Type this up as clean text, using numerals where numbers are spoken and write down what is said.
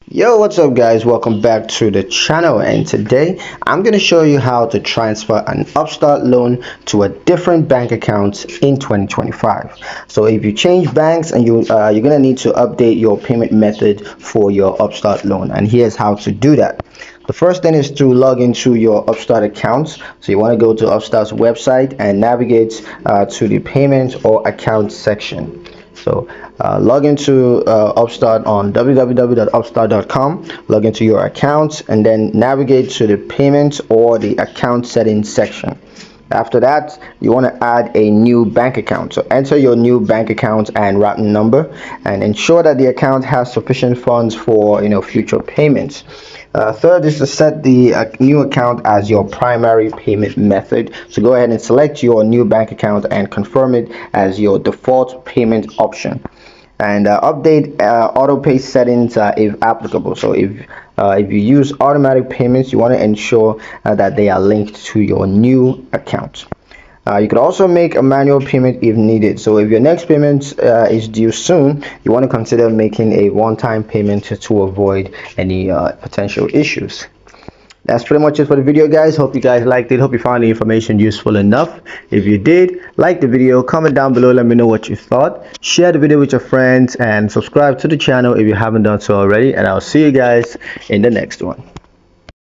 Yo, what's up guys? Welcome back to the channel, and today I'm going to show you how to transfer an Upstart loan to a different bank account in 2025. So if you change banks and you're going to need to update your payment method for your Upstart loan, and here's how to do that. The first thing is to log into your Upstart account. So you want to go to Upstart's website and navigate to the payments or account section. So log into Upstart on www.upstart.com, log into your account, and then navigate to the payments or the account settings section. After that, you want to add a new bank account. So enter your new bank account and routing number, and ensure that the account has sufficient funds for future payments. Third is to set the new account as your primary payment method. So go ahead and select your new bank account and confirm it as your default payment option. And update auto pay settings if applicable. So if you use automatic payments, you want to ensure that they are linked to your new account. You could also make a manual payment if needed. So if your next payment is due soon, you want to consider making a one-time payment to avoid any potential issues. That's pretty much it for the video, guys. Hope you guys liked it. Hope you found the information useful enough. If you did, like the video, comment down below, let me know what you thought. Share the video with your friends and subscribe to the channel if you haven't done so already, and I'll see you guys in the next one.